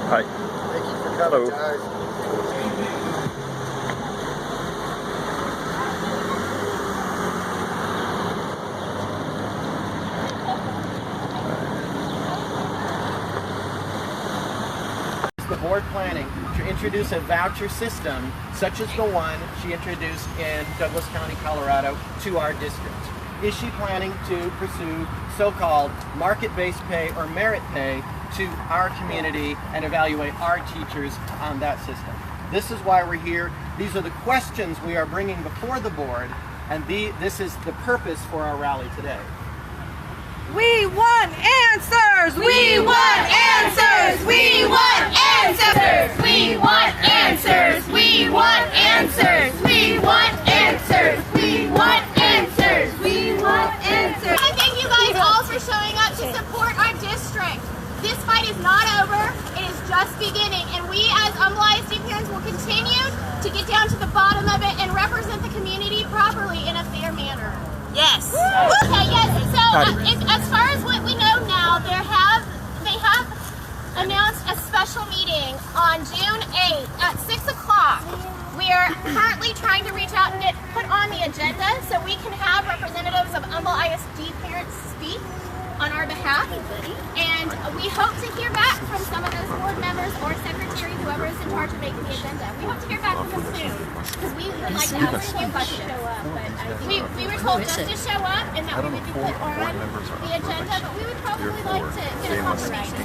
Hi. Thank you for coming, guys. The board planning to introduce a voucher system such as the one she introduced in Douglas County, Colorado, to our district. Is she planning to pursue so-called market-based pay or merit pay to our community and evaluate our teachers on that system? This is why we're here. These are the questions we are bringing before the board, and this is the purpose for our rally today. We want answers! We want answers! We want answers! We want answers! We want answers! We want answers! We want answers! We want answers! I thank you guys all for showing up to support our district. This fight is not over. It is just beginning, and we as Humble ISD parents will continue to get down to the bottom of it and represent the community properly in a fair manner. Yes. Okay, yes. So as far as what we know now, they have announced a special meeting on June 8th at 6 o'clock. We are currently trying to reach out and get put on the agenda so we can have representatives of Humble ISD parents speak on our behalf. And we hope to hear back from some of those board members or secretary, whoever is in charge of making the agenda. We hope to hear back from them soon because we would like to ask a few questions. We were told just to show up and that we would be put on the agenda, but we would probably like to get a confirmation.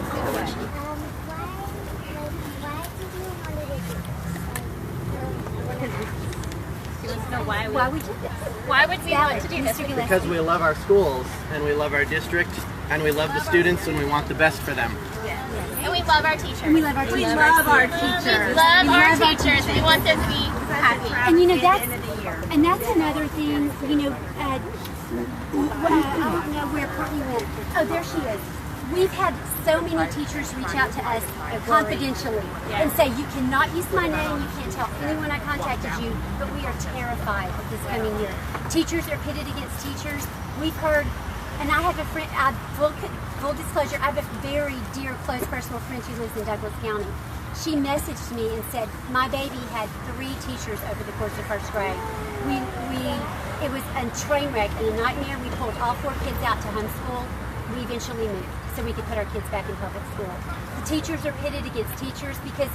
Why would you do this? Why would we want to do this? Because we love our schools, and we love our district, and we love the students, and we want the best for them. And we love our teachers. We love our teachers. We love our teachers. We want them to be happy. And you know that's another thing. You know, I don't know where Courtney went. Oh, there she is. We've had so many teachers reach out to us confidentially and say, you cannot use my name, you can't tell anyone I contacted you, but we are terrified of this coming year. Teachers are pitted against teachers. We've heard, and I have a friend, full disclosure, I have a very dear, close personal friend who lives in Douglas County. She messaged me and said, my baby had 3 teachers over the course of first grade. It was a train wreck and a nightmare. We pulled all 4 kids out to homeschool. We eventually moved so we could put our kids back in public school. The teachers are pitted against teachers because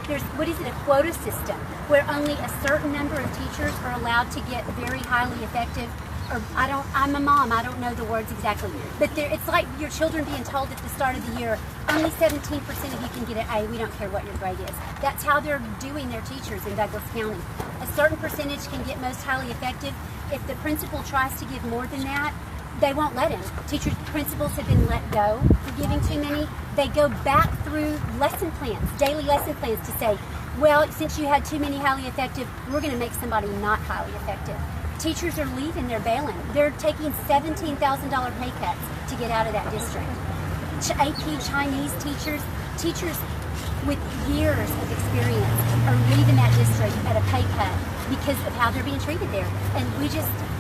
there's a quota system where only a certain number of teachers are allowed to get very highly effective, or I'm a mom, I don't know the words exactly, but it's like your children being told at the start of the year, only 17% of you can get an A, we don't care what your grade is. That's how they're doing their teachers in Douglas County. A certain percentage can get most highly effective. If the principal tries to give more than that, they won't let him. Principals have been let go for giving too many. They go back through lesson plans, daily lesson plans to say, well, since you had too many highly effective, we're going to make somebody not highly effective. Teachers are leaving, they're bailing. They're taking $17,000 pay cuts to get out of that district. AP Chinese teachers with years of experience are leaving that district at a pay cut because of how they're being treated there. And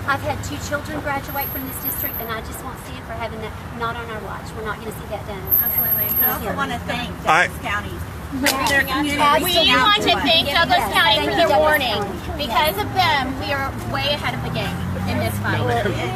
I've had 2 children graduate from this district, and I just won't stand for having that not on our watch. We're not going to see that done. Absolutely. I also want to thank Douglas County. We want to thank Douglas County for their warning. Because of them, we are way ahead of the game in this fight.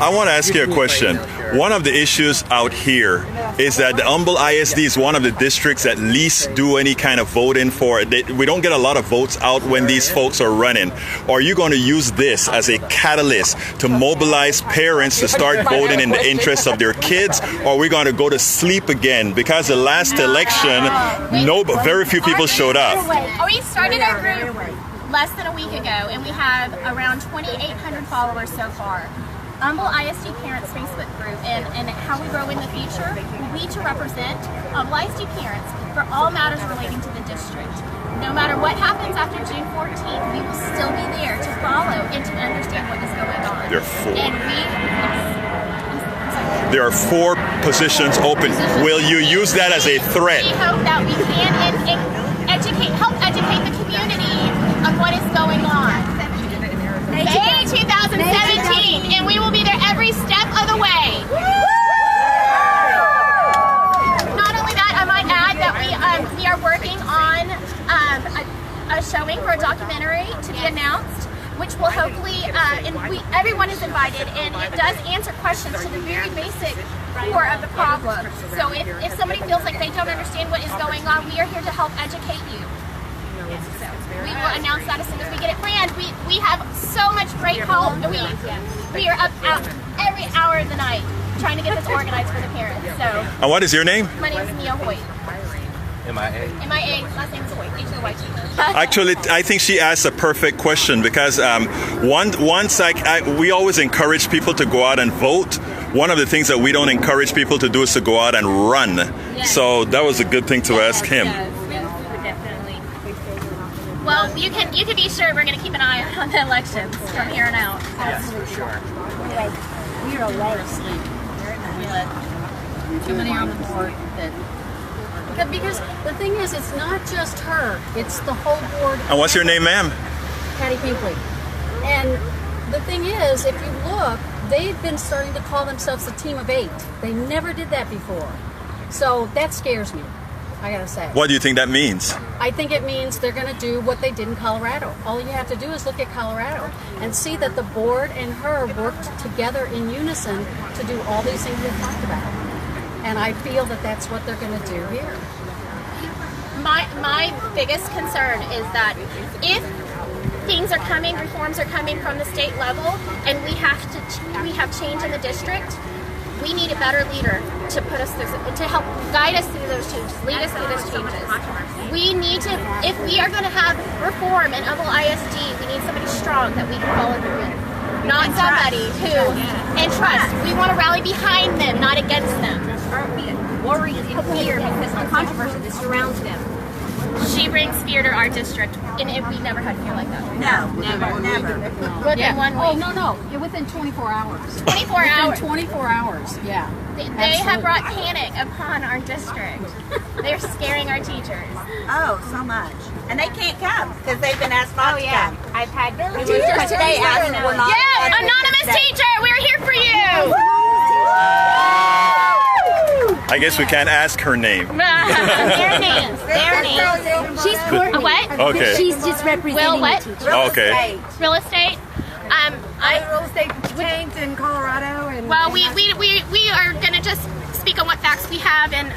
I want to ask you a question. One of the issues out here is that the Humble ISD is one of the districts that least do any kind of voting for it. We don't get a lot of votes out when these folks are running. Are you going to use this as a catalyst to mobilize parents to start voting in the interests of their kids? Or are we going to go to sleep again? Because the last election, very few people showed up. We started our group less than a week ago, and we have around 2,800 followers so far. Humble ISD Parents Facebook group, and how we grow in the future, we to represent Humble ISD parents for all matters relating to the district. No matter what happens after June 14th, we will still be there to follow and to understand what is going on. There are 4 positions open. Will you use that as a threat? We hope that we can help educate the community on what is going on. May 2017, and we will be there every step of the way. Not only that, I might add that we are working be announced, which will hopefully, everyone is invited, and it does answer questions to the very basic core of the problem. So if somebody feels like they don't understand what is going on, we are here to help educate you. So we will announce that as soon as we get it planned. We have so much great help. We are up every hour of the night trying to get this organized for the parents. So. And what is your name? My name is Mia Hoyt. MIA. MIA, last name is Hoyt, H-O-Y-T. Actually, I think she asked a perfect question because we always encourage people to go out and vote. One of the things that we don't encourage people to do is to go out and run. Yes. So that was a good thing to ask him. Yes, definitely. Well, you can be sure we're going to keep an eye on the elections from here on out. Absolutely sure. We are away. Too many on the board because the thing is, it's not just her, it's the whole board. And what's your name, ma'am? Patty Pinkley. And the thing is, if you look, they've been starting to call themselves a team of 8. They never did that before. So that scares me, I gotta say. What do you think that means? I think it means they're gonna do what they did in Colorado. All you have to do is look at Colorado and see that the board and her worked together in unison to do all these things we've talked about. And I feel that that's what they're going to do here. My biggest concern is that if things are coming, reforms are coming from the state level, and we have change in the district, we need a better leader to put us through, to help guide us through those changes, lead us through those changes. We need to, if we are going to have reform in Humble ISD, we need somebody strong that we can follow through with. Not somebody who, and trust. We want to rally behind them, not against them. Worry is in fear because of the controversy that surrounds them. She brings fear to our district, and we never had fear like that. No, never. Within 1 week. Oh, no. Within 24 hours. 24 hours. 24 hours, yeah. They have brought panic upon our district. They're scaring our teachers. Oh, so much. And they can't come because they've been asked not to come. I've had Teachers today asked we're not. Yeah, anonymous teacher, we're here for you. I guess we can't ask her name. Their names. She's Courtney. A what? Okay. She's just representing Will what? the teacher. Okay. Real estate. real estate changed in Colorado, and Well, we are going to just speak on what facts we have, and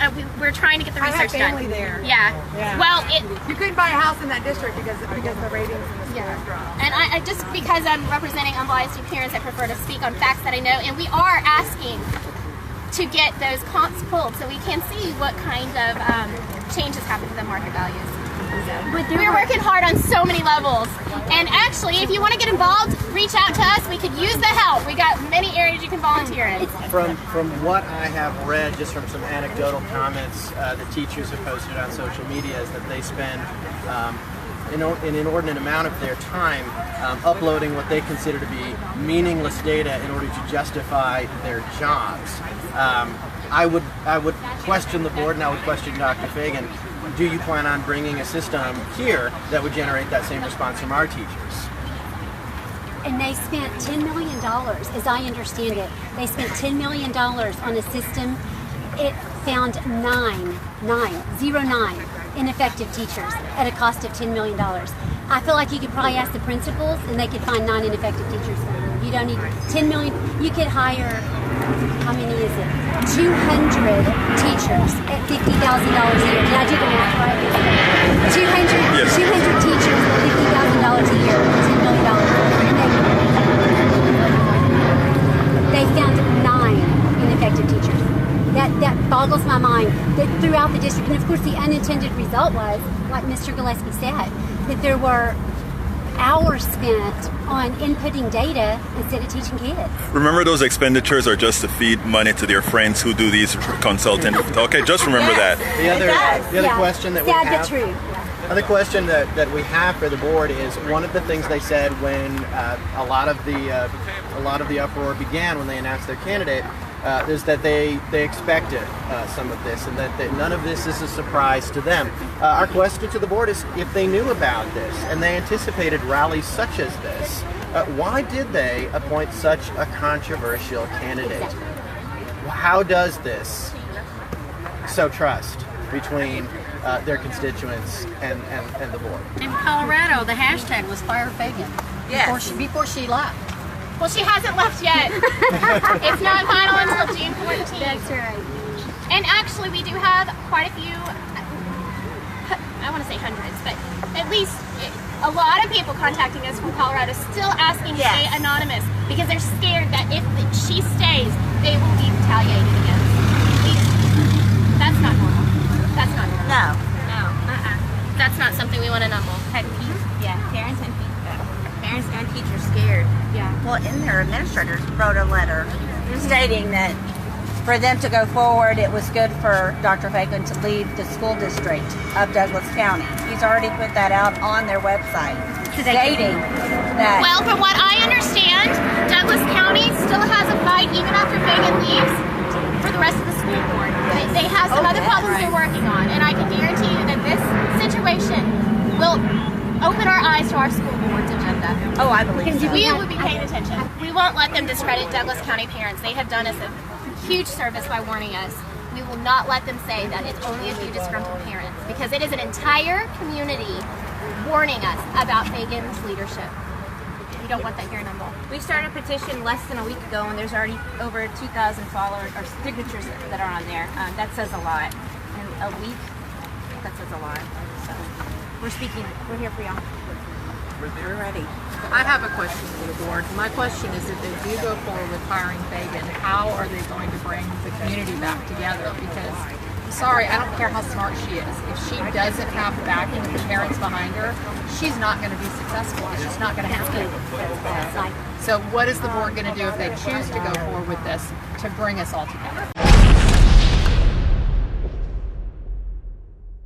we're trying to get the I have research done. family there. Yeah. Well, you couldn't buy a house in that district because of the ratings in the school dropped. and I just because I'm representing unbiased parents, I prefer to speak on facts that I know, and we are asking to get those comps pulled so we can see what kind of changes happen to the market values. We're working hard on so many levels, and actually, if you want to get involved, reach out to us. We could use the help. We got many areas you can volunteer in. From what I have read, just from some anecdotal comments that teachers have posted on social media, is that they spend an inordinate amount of their time uploading what they consider to be meaningless data in order to justify their jobs. I would question the board, and I would question Dr. Fagen. Do you plan on bringing a system here that would generate that same response from our teachers? And they spent $10 million, as I understand it. They spent $10 million on a system. It found nine ineffective teachers at a cost of $10 million. I feel like you could probably ask the principals and they could find 9 ineffective teachers. You don't need 10 million. You could hire, how many is it? 200 teachers at $50,000 a year. Did I do the math right? 200 teachers at $50,000 a year, $10 million. They found 9 ineffective teachers. That boggles my mind that throughout the district, and of course the unintended result was, like Mr. Gillespie said, that there were hours spent on inputting data instead of teaching kids. Remember, those expenditures are just to feed money to their friends who do these consulting. Okay, just remember that. The other question that we Sad have. but true. Another question that we have for the board is, one of the things they said when a lot of the uproar began when they announced their candidate is that they expected some of this, and that none of this is a surprise to them. Our question to the board is, if they knew about this and they anticipated rallies such as this, why did they appoint such a controversial candidate? How does this sow trust between their constituents and the board. In Colorado, the hashtag was Fire Fagen. Yes. Before she left. Well, she hasn't left yet. It's not final until June 14th. That's right. And actually, we do have quite a few, I want to say hundreds, but at least a lot of people contacting us from Colorado still asking to stay anonymous because they're scared that if she stays, they will be retaliated against. That's not normal. That's not normal. No. No. That's not something we want to numble. Parents and teachers scared. Yeah. Well, and their administrators wrote a letter stating that for them to go forward, it was good for Dr. Fagen to leave the school district of Douglas County. He's already put that out on their website, stating that. Well, from what I understand, Douglas County still has a fight even after Fagen leaves for the rest of the school board. They have some other problems they're working on, and I can guarantee you that this situation will open our eyes to our school board's agenda. Oh, I believe so. We will be paying attention. We won't let them discredit Douglas County parents. They have done us a huge service by warning us. We will not let them say that it's only a few disgruntled parents, because it is an entire community warning us about Fagen's leadership. We don't want that here in Humboldt. We started a petition less than a week ago, and there's already over 2,000 followers or signatures that are on there. That says a lot. In a week, that says a lot. So we're speaking. We're here for y'all. We're ready. I have a question for the board. My question is, if they do go forward with hiring Fagen, how are they going to bring the community back together? Because, sorry, I don't care how smart she is. If she doesn't have the backing of the parents behind her, she's not going to be successful. It's just not going to happen. So what is the board going to do if they choose to go forward with this to bring us all together?